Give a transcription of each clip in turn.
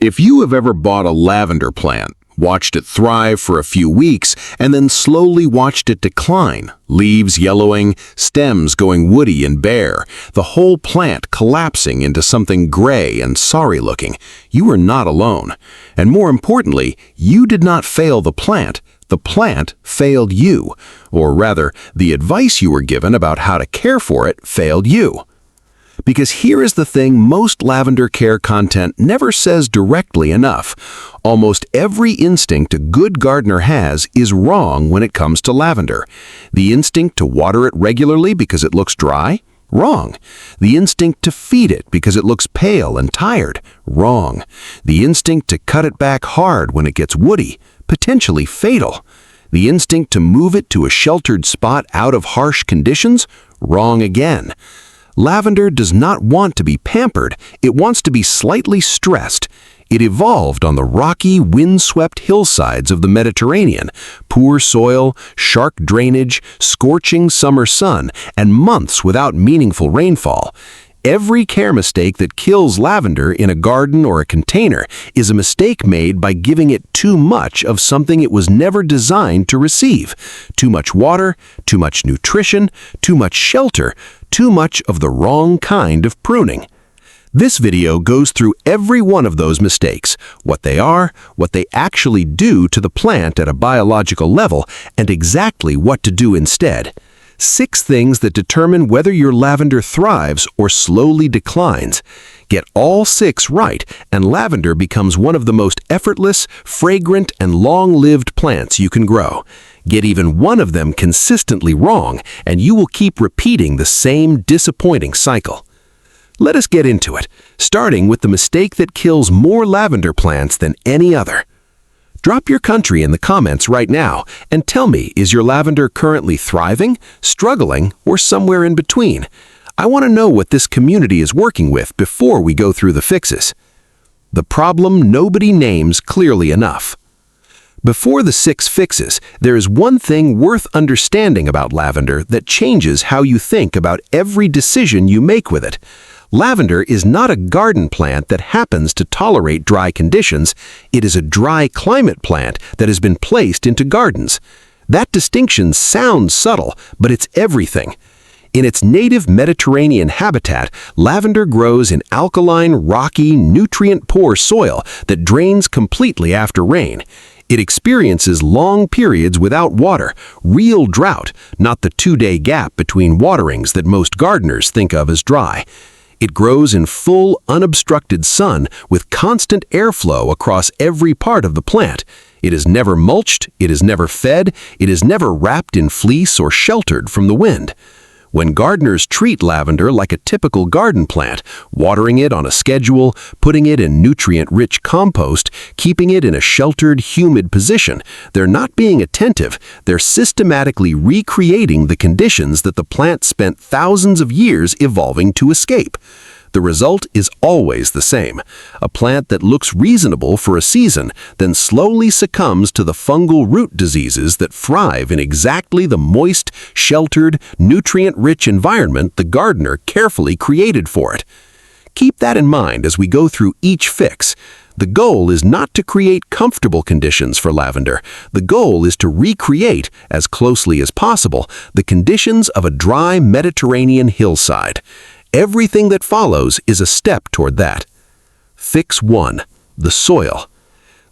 If you have ever bought a lavender plant, watched it thrive for a few weeks, and then slowly watched it decline, leaves yellowing, stems going woody and bare, the whole plant collapsing into something gray and sorry-looking, you are not alone. And more importantly, you did not fail the plant failed you. Or rather, the advice you were given about how to care for it failed you. Because here is the thing most lavender care content never says directly enough. Almost every instinct a good gardener has is wrong when it comes to lavender. The instinct to water it regularly because it looks dry? Wrong. The instinct to feed it because it looks pale and tired? Wrong. The instinct to cut it back hard when it gets woody? Potentially fatal. The instinct to move it to a sheltered spot out of harsh conditions? Wrong again. Lavender does not want to be pampered, it wants to be slightly stressed. It evolved on the rocky, wind-swept hillsides of the Mediterranean. Poor soil, sharp drainage, scorching summer sun, and months without meaningful rainfall. Every care mistake that kills lavender in a garden or a container is a mistake made by giving it too much of something it was never designed to receive. Too much water, too much nutrition, too much shelter, too much of the wrong kind of pruning. This video goes through every one of those mistakes, what they are, what they actually do to the plant at a biological level, and exactly what to do instead. 6 things that determine whether your lavender thrives or slowly declines. Get all 6 right, and lavender becomes one of the most effortless, fragrant, and long-lived plants you can grow. Get even one of them consistently wrong, and you will keep repeating the same disappointing cycle. Let us get into it, starting with the mistake that kills more lavender plants than any other. Drop your country in the comments right now and tell me, is your lavender currently thriving, struggling, or somewhere in between? I want to know what this community is working with before we go through the fixes. The problem nobody names clearly enough. Before the 6 fixes, there is one thing worth understanding about lavender that changes how you think about every decision you make with it. Lavender is not a garden plant that happens to tolerate dry conditions. It is a dry climate plant that has been placed into gardens. That distinction sounds subtle, but it's everything. In its native Mediterranean habitat, lavender grows in alkaline, rocky, nutrient-poor soil that drains completely after rain. It experiences long periods without water, real drought, not the 2-day gap between waterings that most gardeners think of as dry. It grows in full, unobstructed sun with constant airflow across every part of the plant. It is never mulched, it is never fed, it is never wrapped in fleece or sheltered from the wind. When gardeners treat lavender like a typical garden plant, watering it on a schedule, putting it in nutrient-rich compost, keeping it in a sheltered, humid position, they're not being attentive, they're systematically recreating the conditions that the plant spent thousands of years evolving to escape. The result is always the same. A plant that looks reasonable for a season, then slowly succumbs to the fungal root diseases that thrive in exactly the moist, sheltered, nutrient-rich environment the gardener carefully created for it. Keep that in mind as we go through each fix. The goal is not to create comfortable conditions for lavender. The goal is to recreate, as closely as possible, the conditions of a dry Mediterranean hillside. Everything that follows is a step toward that. Fix 1. The soil.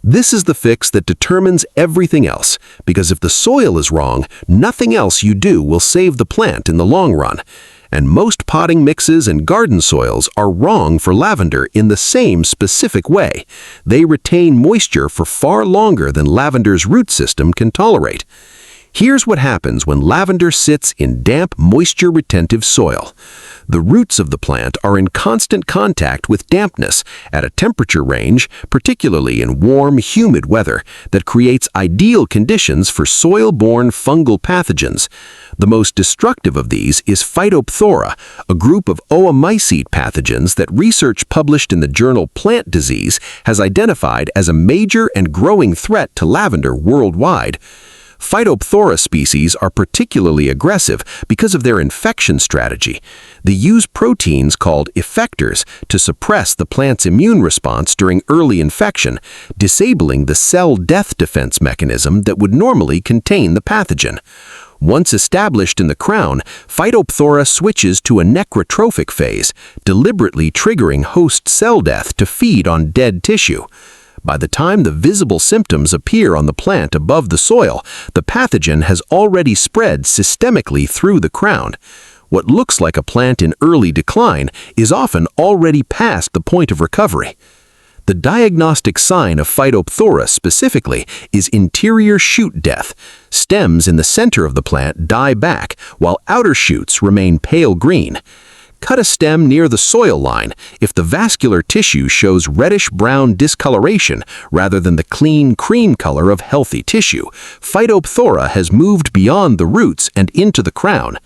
This is the fix that determines everything else, because if the soil is wrong, nothing else you do will save the plant in the long run. And most potting mixes and garden soils are wrong for lavender in the same specific way. They retain moisture for far longer than lavender's root system can tolerate. Here's what happens when lavender sits in damp, moisture-retentive soil. The roots of the plant are in constant contact with dampness at a temperature range, particularly in warm, humid weather, that creates ideal conditions for soil-borne fungal pathogens. The most destructive of these is Phytophthora, a group of oomycete pathogens that research published in the journal Plant Disease has identified as a major and growing threat to lavender worldwide. Phytophthora species are particularly aggressive because of their infection strategy. They use proteins called effectors to suppress the plant's immune response during early infection, disabling the cell death defense mechanism that would normally contain the pathogen. Once established in the crown, Phytophthora switches to a necrotrophic phase, deliberately triggering host cell death to feed on dead tissue. By the time the visible symptoms appear on the plant above the soil, the pathogen has already spread systemically through the crown. What looks like a plant in early decline is often already past the point of recovery. The diagnostic sign of Phytophthora specifically is interior shoot death. Stems in the center of the plant die back, while outer shoots remain pale green. Cut a stem near the soil line if the vascular tissue shows reddish-brown discoloration rather than the clean cream color of healthy tissue. Phytophthora has moved beyond the roots and into the crown.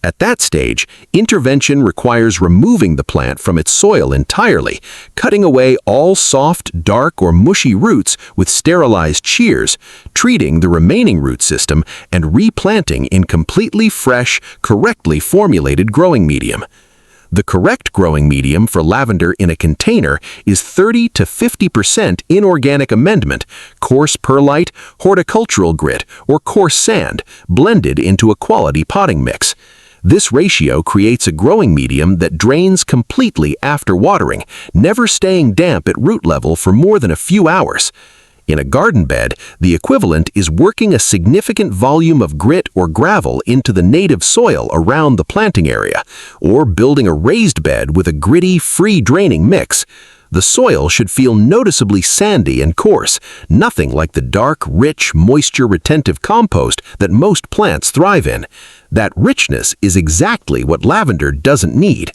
At that stage, intervention requires removing the plant from its soil entirely, cutting away all soft, dark, or mushy roots with sterilized shears, treating the remaining root system, and replanting in completely fresh, correctly formulated growing medium. The correct growing medium for lavender in a container is 30 to 50% inorganic amendment, coarse perlite, horticultural grit, or coarse sand, blended into a quality potting mix. This ratio creates a growing medium that drains completely after watering, never staying damp at root level for more than a few hours. In a garden bed, the equivalent is working a significant volume of grit or gravel into the native soil around the planting area, or building a raised bed with a gritty, free-draining mix. The soil should feel noticeably sandy and coarse, nothing like the dark, rich, moisture-retentive compost that most plants thrive in. That richness is exactly what lavender doesn't need.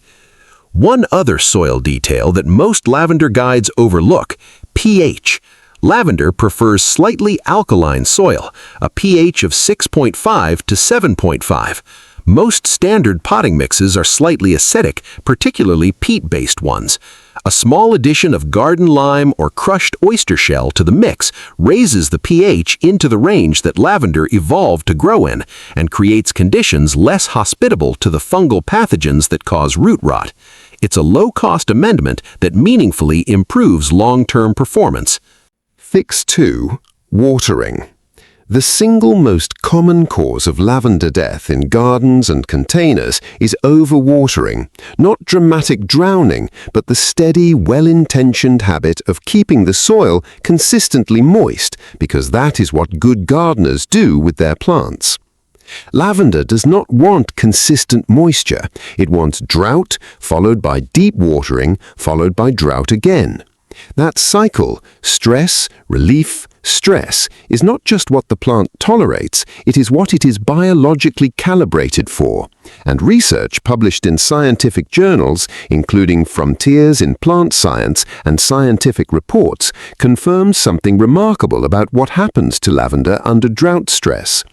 One other soil detail that most lavender guides overlook: pH. Lavender prefers slightly alkaline soil, a pH of 6.5 to 7.5. Most standard potting mixes are slightly acidic, particularly peat-based ones. A small addition of garden lime or crushed oyster shell to the mix raises the pH into the range that lavender evolved to grow in and creates conditions less hospitable to the fungal pathogens that cause root rot. It's a low-cost amendment that meaningfully improves long-term performance. Fix 2. Watering. The single most common cause of lavender death in gardens and containers is overwatering, not dramatic drowning, but the steady, well-intentioned habit of keeping the soil consistently moist, because that is what good gardeners do with their plants. Lavender does not want consistent moisture. It wants drought, followed by deep watering, followed by drought again. That cycle, stress, relief, stress, is not just what the plant tolerates, it is what it is biologically calibrated for. And research published in scientific journals, including Frontiers in Plant Science and Scientific Reports, confirms something remarkable about what happens to lavender under drought stress.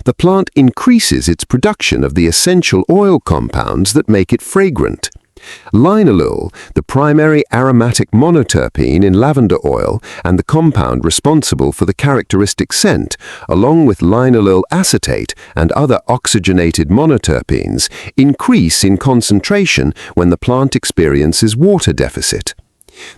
The plant increases its production of the essential oil compounds that make it fragrant. Linalool, the primary aromatic monoterpene in lavender oil and the compound responsible for the characteristic scent, along with linalool acetate and other oxygenated monoterpenes, increase in concentration when the plant experiences water deficit.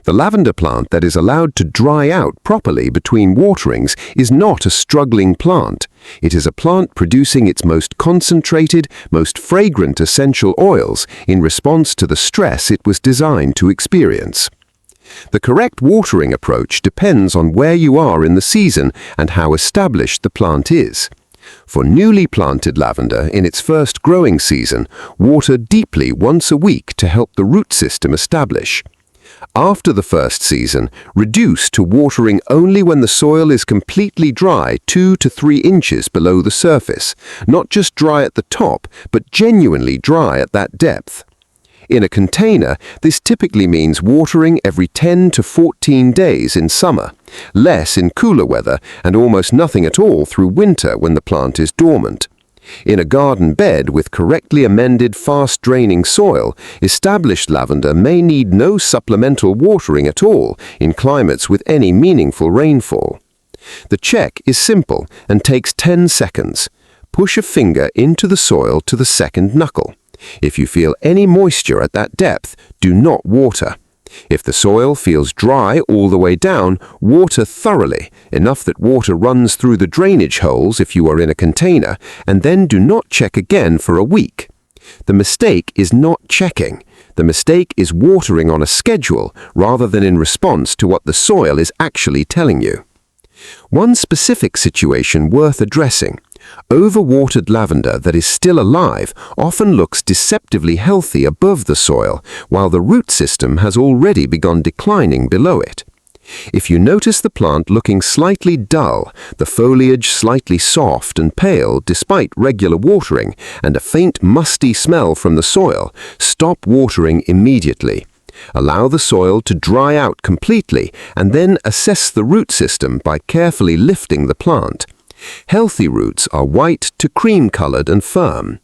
The lavender plant that is allowed to dry out properly between waterings is not a struggling plant. It is a plant producing its most concentrated, most fragrant essential oils in response to the stress it was designed to experience. The correct watering approach depends on where you are in the season and how established the plant is. For newly planted lavender in its first growing season, water deeply once a week to help the root system establish. After the first season, reduce to watering only when the soil is completely dry 2 to 3 inches below the surface, not just dry at the top, but genuinely dry at that depth. In a container, this typically means watering every 10 to 14 days in summer, less in cooler weather, and almost nothing at all through winter when the plant is dormant. In a garden bed with correctly amended, fast-draining soil, established lavender may need no supplemental watering at all in climates with any meaningful rainfall. The check is simple and takes 10 seconds. Push a finger into the soil to the second knuckle. If you feel any moisture at that depth, do not water. If the soil feels dry all the way down, water thoroughly, enough that water runs through the drainage holes if you are in a container, and then do not check again for a week. The mistake is not checking. The mistake is watering on a schedule rather than in response to what the soil is actually telling you. One specific situation worth addressing. Overwatered lavender that is still alive often looks deceptively healthy above the soil, while the root system has already begun declining below it. If you notice the plant looking slightly dull, the foliage slightly soft and pale despite regular watering, and a faint musty smell from the soil, stop watering immediately. Allow the soil to dry out completely and then assess the root system by carefully lifting the plant. Healthy roots are white to cream-colored and firm.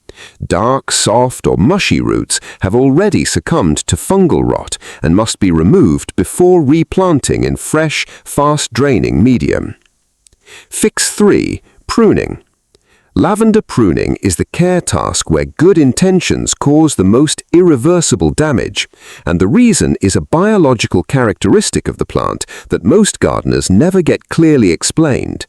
Dark, soft, or mushy roots have already succumbed to fungal rot and must be removed before replanting in fresh, fast-draining medium. Fix 3. Pruning. Lavender pruning is the care task where good intentions cause the most irreversible damage, and the reason is a biological characteristic of the plant that most gardeners never get clearly explained.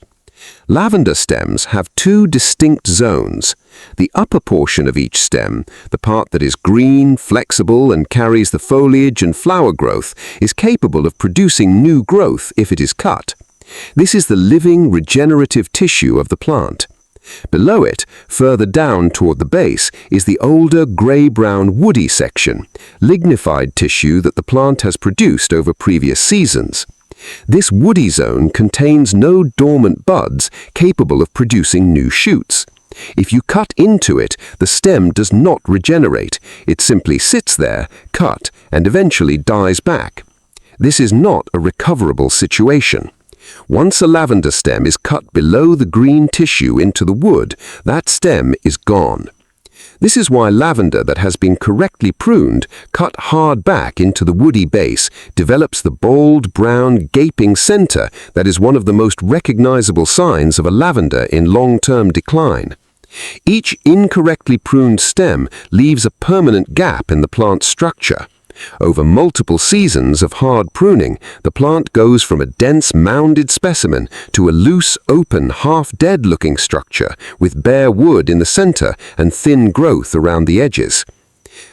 Lavender stems have two distinct zones. The upper portion of each stem, the part that is green, flexible, and carries the foliage and flower growth, is capable of producing new growth if it is cut. This is the living, regenerative tissue of the plant. Below it, further down toward the base, is the older gray-brown woody section, lignified tissue that the plant has produced over previous seasons. This woody zone contains no dormant buds capable of producing new shoots. If you cut into it, the stem does not regenerate. It simply sits there, cut, and eventually dies back. This is not a recoverable situation. Once a lavender stem is cut below the green tissue into the wood, that stem is gone. This is why lavender that has been correctly pruned, cut hard back into the woody base, develops the bold, brown, gaping center that is one of the most recognizable signs of a lavender in long-term decline. Each incorrectly pruned stem leaves a permanent gap in the plant's structure. Over multiple seasons of hard pruning, the plant goes from a dense mounded specimen to a loose, open, half-dead looking structure with bare wood in the center and thin growth around the edges.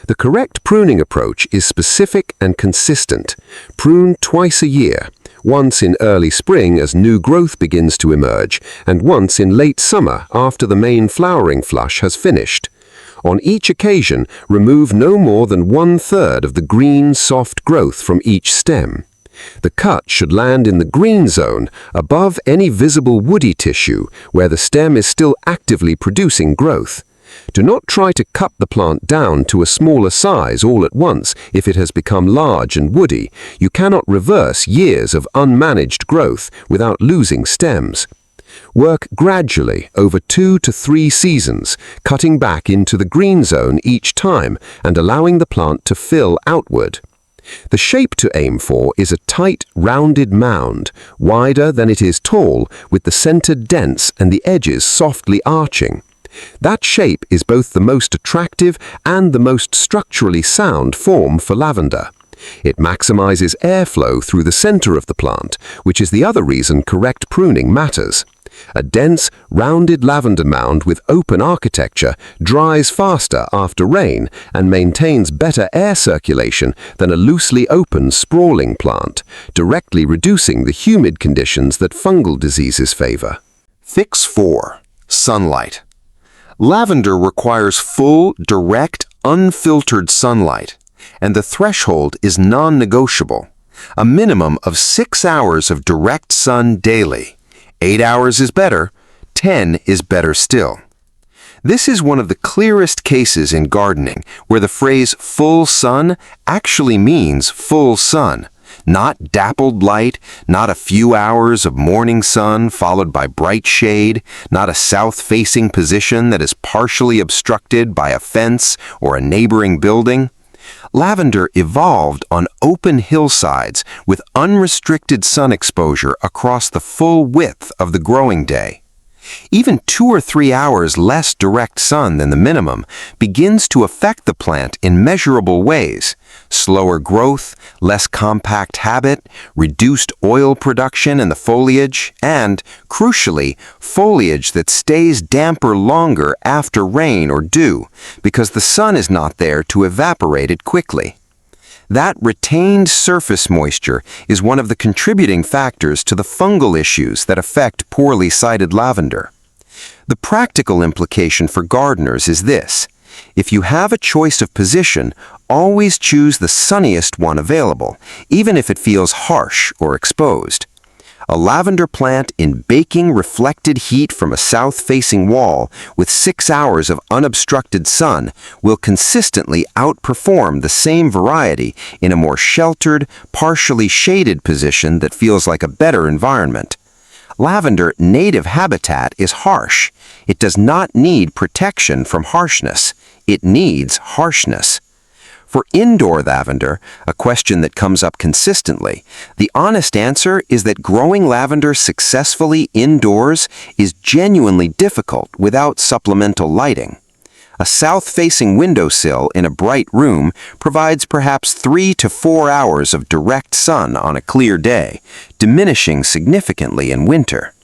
The correct pruning approach is specific and consistent. Prune twice a year, once in early spring as new growth begins to emerge, and once in late summer after the main flowering flush has finished. On each occasion, remove no more than 1/3 of the green, soft growth from each stem. The cut should land in the green zone, above any visible woody tissue, where the stem is still actively producing growth. Do not try to cut the plant down to a smaller size all at once if it has become large and woody. You cannot reverse years of unmanaged growth without losing stems. Work gradually over 2 to 3 seasons, cutting back into the green zone each time and allowing the plant to fill outward. The shape to aim for is a tight, rounded mound, wider than it is tall, with the center dense and the edges softly arching. That shape is both the most attractive and the most structurally sound form for lavender. It maximizes airflow through the center of the plant, which is the other reason correct pruning matters. A dense, rounded lavender mound with open architecture dries faster after rain and maintains better air circulation than a loosely open, sprawling plant, directly reducing the humid conditions that fungal diseases favor. Fix 4. Sunlight. Lavender requires full, direct, unfiltered sunlight, and the threshold is non-negotiable. A minimum of 6 hours of direct sun daily. 8 hours is better, 10 is better still. This is one of the clearest cases in gardening where the phrase full sun actually means full sun, not dappled light, not a few hours of morning sun followed by bright shade, not a south-facing position that is partially obstructed by a fence or a neighboring building. Lavender evolved on open hillsides with unrestricted sun exposure across the full width of the growing day. Even 2 or 3 hours less direct sun than the minimum begins to affect the plant in measurable ways: slower growth, less compact habit, reduced oil production in the foliage, and, crucially, foliage that stays damper longer after rain or dew because the sun is not there to evaporate it quickly. That retained surface moisture is one of the contributing factors to the fungal issues that affect poorly sited lavender. The practical implication for gardeners is this: if you have a choice of position, always choose the sunniest one available, even if it feels harsh or exposed. A lavender plant in baking reflected heat from a south-facing wall with 6 hours of unobstructed sun will consistently outperform the same variety in a more sheltered, partially shaded position that feels like a better environment. Lavender native habitat is harsh. It does not need protection from harshness. It needs harshness. For indoor lavender, a question that comes up consistently, the honest answer is that growing lavender successfully indoors is genuinely difficult without supplemental lighting. A south-facing windowsill in a bright room provides perhaps 3 to 4 hours of direct sun on a clear day, diminishing significantly in winter.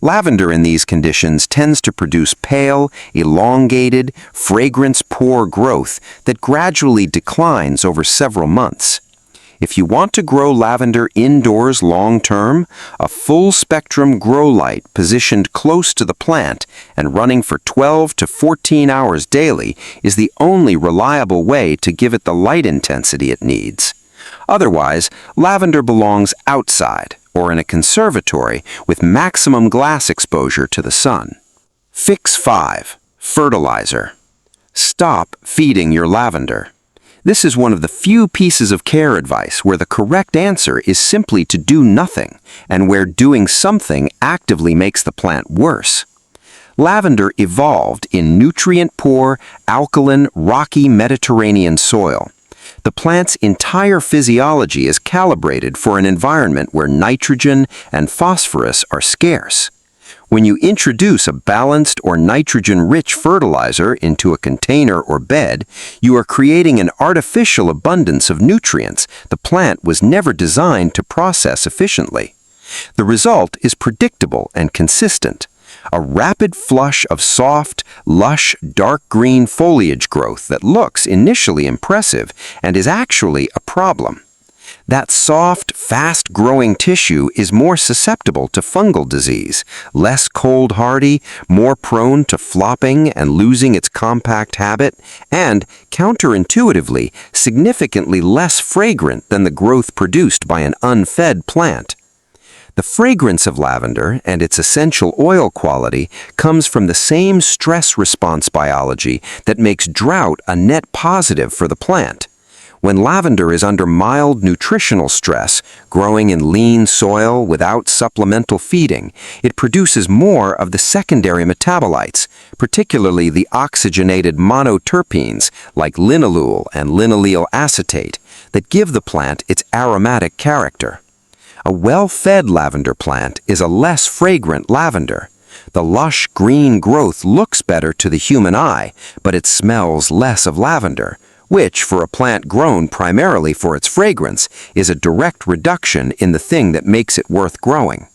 Lavender in these conditions tends to produce pale, elongated, fragrance-poor growth that gradually declines over several months. If you want to grow lavender indoors long-term, a full-spectrum grow light positioned close to the plant and running for 12 to 14 hours daily is the only reliable way to give it the light intensity it needs. Otherwise, lavender belongs outside or in a conservatory with maximum glass exposure to the sun. Fix 5. Fertilizer. Stop feeding your lavender. This is one of the few pieces of care advice where the correct answer is simply to do nothing, and where doing something actively makes the plant worse. Lavender evolved in nutrient-poor, alkaline, rocky Mediterranean soil. The plant's entire physiology is calibrated for an environment where nitrogen and phosphorus are scarce. When you introduce a balanced or nitrogen-rich fertilizer into a container or bed, you are creating an artificial abundance of nutrients the plant was never designed to process efficiently. The result is predictable and consistent: a rapid flush of soft, lush, dark green foliage growth that looks initially impressive and is actually a problem. That soft, fast-growing tissue is more susceptible to fungal disease, less cold-hardy, more prone to flopping and losing its compact habit, and, counterintuitively, significantly less fragrant than the growth produced by an unfed plant. The fragrance of lavender and its essential oil quality comes from the same stress response biology that makes drought a net positive for the plant. When lavender is under mild nutritional stress, growing in lean soil without supplemental feeding, it produces more of the secondary metabolites, particularly the oxygenated monoterpenes like linalool and linaloyl acetate, that give the plant its aromatic character. A well-fed lavender plant is a less fragrant lavender. The lush green growth looks better to the human eye, but it smells less of lavender, which, for a plant grown primarily for its fragrance, is a direct reduction in the thing that makes it worth growing.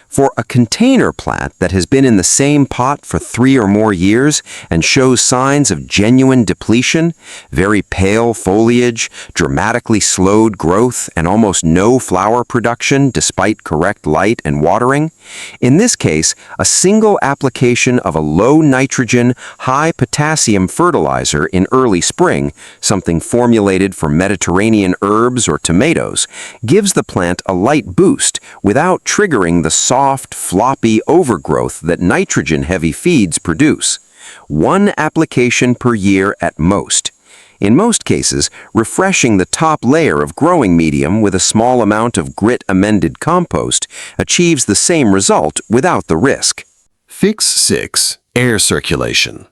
For a container plant that has been in the same pot for 3 or more years and shows signs of genuine depletion, very pale foliage, dramatically slowed growth, and almost no flower production despite correct light and watering, in this case, a single application of a low-nitrogen, high-potassium fertilizer in early spring, something formulated for Mediterranean herbs or tomatoes, gives the plant a light boost without triggering the soft, floppy overgrowth that nitrogen-heavy feeds produce. 1 application per year at most. In most cases, refreshing the top layer of growing medium with a small amount of grit-amended compost achieves the same result without the risk. Fix 6. Air circulation.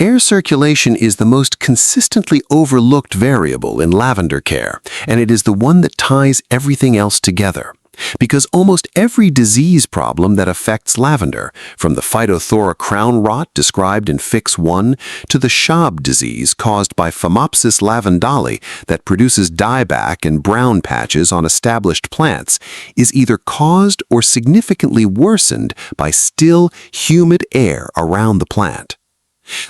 Air circulation is the most consistently overlooked variable in lavender care, and it is the one that ties everything else together. Because almost every disease problem that affects lavender, from the Phytophthora crown rot described in Fix 1 to the Schwab disease caused by Phomopsis lavandali that produces dieback and brown patches on established plants, is either caused or significantly worsened by still, humid air around the plant.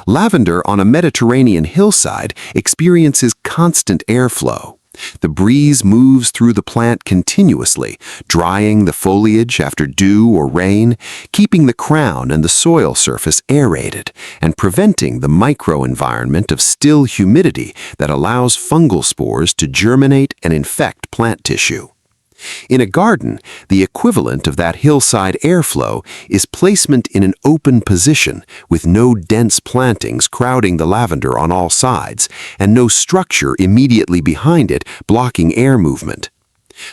Lavender on a Mediterranean hillside experiences constant airflow. The breeze moves through the plant continuously, drying the foliage after dew or rain, keeping the crown and the soil surface aerated, and preventing the microenvironment of still humidity that allows fungal spores to germinate and infect plant tissue. In a garden, the equivalent of that hillside airflow is placement in an open position with no dense plantings crowding the lavender on all sides and no structure immediately behind it blocking air movement.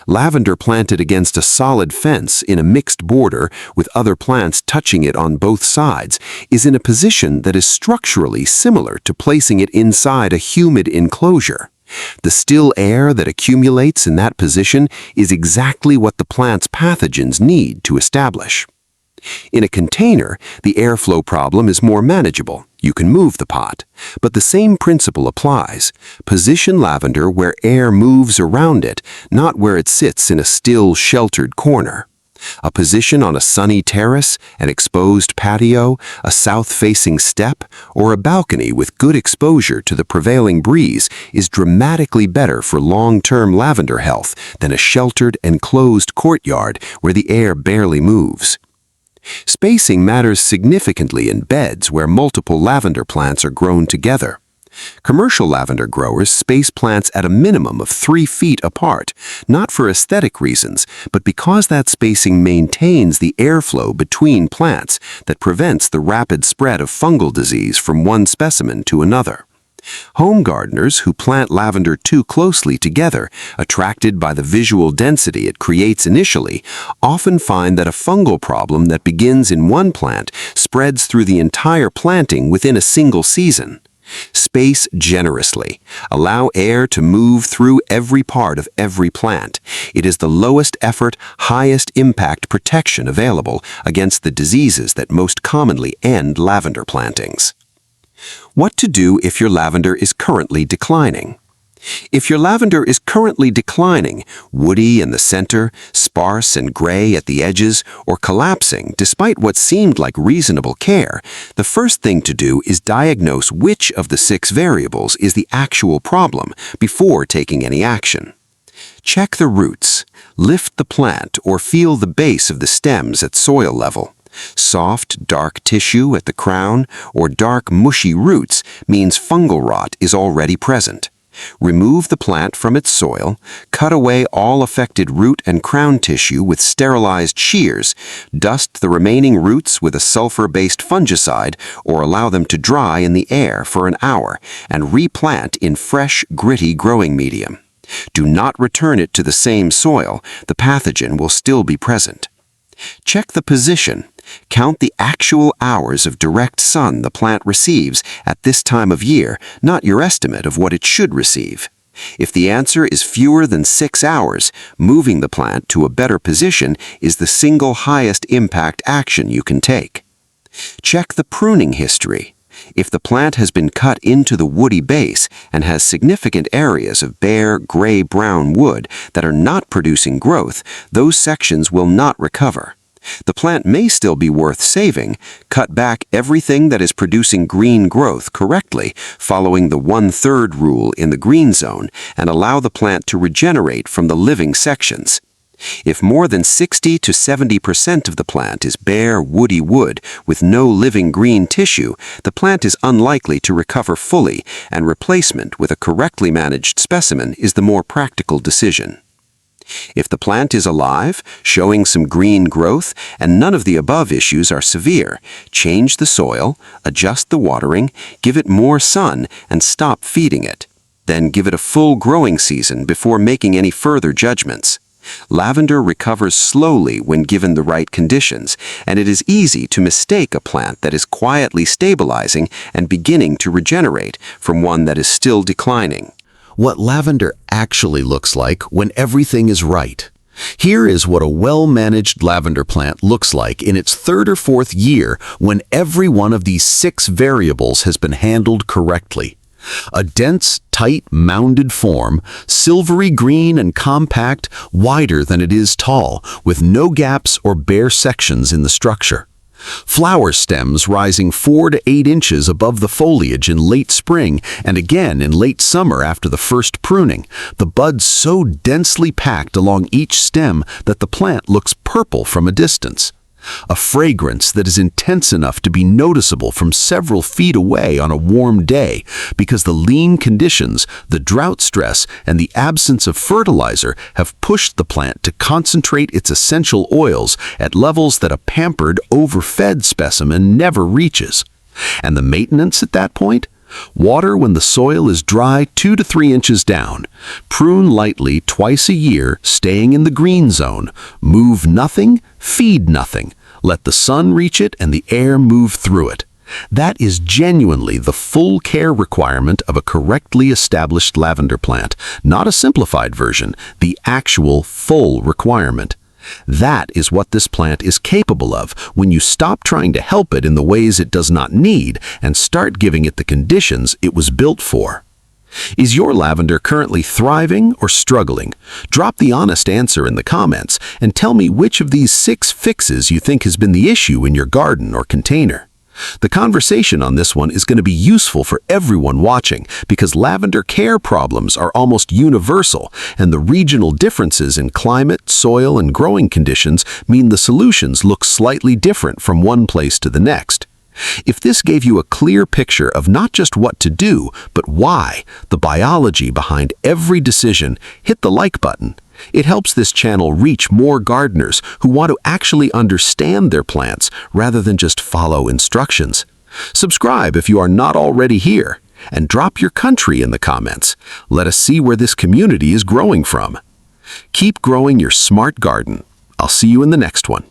Lavender planted against a solid fence in a mixed border with other plants touching it on both sides is in a position that is structurally similar to placing it inside a humid enclosure. The still air that accumulates in that position is exactly what the plant's pathogens need to establish. In a container, the airflow problem is more manageable. You can move the pot. But the same principle applies. Position lavender where air moves around it, not where it sits in a still, sheltered corner. A position on a sunny terrace, an exposed patio, a south-facing step, or a balcony with good exposure to the prevailing breeze is dramatically better for long-term lavender health than a sheltered, enclosed courtyard where the air barely moves. Spacing matters significantly in beds where multiple lavender plants are grown together. Commercial lavender growers space plants at a minimum of 3 feet apart, not for aesthetic reasons, but because that spacing maintains the airflow between plants that prevents the rapid spread of fungal disease from one specimen to another. Home gardeners who plant lavender too closely together, attracted by the visual density it creates initially, often find that a fungal problem that begins in one plant spreads through the entire planting within a single season. Space generously. Allow air to move through every part of every plant. It is the lowest effort, highest impact protection available against the diseases that most commonly end lavender plantings. What to do if your lavender is currently declining? If your lavender is currently declining, woody in the center, sparse and gray at the edges, or collapsing despite what seemed like reasonable care, the first thing to do is diagnose which of the 6 variables is the actual problem before taking any action. Check the roots. Lift the plant or feel the base of the stems at soil level. Soft, dark tissue at the crown or dark, mushy roots means fungal rot is already present. Remove the plant from its soil, cut away all affected root and crown tissue with sterilized shears, dust the remaining roots with a sulfur-based fungicide or allow them to dry in the air for an hour, and replant in fresh, gritty growing medium. Do not return it to the same soil, the pathogen will still be present. Check the position. Count the actual hours of direct sun the plant receives at this time of year, not your estimate of what it should receive. If the answer is fewer than 6 hours, moving the plant to a better position is the single highest impact action you can take. Check the pruning history. If the plant has been cut into the woody base and has significant areas of bare, gray-brown wood that are not producing growth, those sections will not recover. The plant may still be worth saving. Cut back everything that is producing green growth correctly, following the 1/3 rule in the green zone, and allow the plant to regenerate from the living sections. If more than 60 to 70% of the plant is bare, woody wood with no living green tissue, the plant is unlikely to recover fully, and replacement with a correctly managed specimen is the more practical decision. If the plant is alive, showing some green growth, and none of the above issues are severe, change the soil, adjust the watering, give it more sun, and stop feeding it. Then give it a full growing season before making any further judgments. Lavender recovers slowly when given the right conditions, and it is easy to mistake a plant that is quietly stabilizing and beginning to regenerate from one that is still declining. What lavender actually looks like when everything is right. Here is what a well-managed lavender plant looks like in its third or fourth year when every one of these 6 variables has been handled correctly. A dense, tight, mounded form, silvery green and compact, wider than it is tall, with no gaps or bare sections in the structure. Flower stems rising 4 to 8 inches above the foliage in late spring and again in late summer after the first pruning, the buds so densely packed along each stem that the plant looks purple from a distance. A fragrance that is intense enough to be noticeable from several feet away on a warm day because the lean conditions, the drought stress, and the absence of fertilizer have pushed the plant to concentrate its essential oils at levels that a pampered, overfed specimen never reaches. And the maintenance at that point? Water when the soil is dry 2 to 3 inches down. Prune lightly twice a year, staying in the green zone. Move nothing, feed nothing. Let the sun reach it and the air move through it. That is genuinely the full care requirement of a correctly established lavender plant, not a simplified version, the actual full requirement. That is what this plant is capable of when you stop trying to help it in the ways it does not need and start giving it the conditions it was built for. Is your lavender currently thriving or struggling? Drop the honest answer in the comments and tell me which of these 6 fixes you think has been the issue in your garden or container. The conversation on this one is going to be useful for everyone watching because lavender care problems are almost universal, and the regional differences in climate, soil, and growing conditions mean the solutions look slightly different from one place to the next. If this gave you a clear picture of not just what to do, but why, the biology behind every decision, hit the like button. It helps this channel reach more gardeners who want to actually understand their plants rather than just follow instructions. Subscribe if you are not already here, and drop your country in the comments. Let us see where this community is growing from. Keep growing your smart garden. I'll see you in the next one.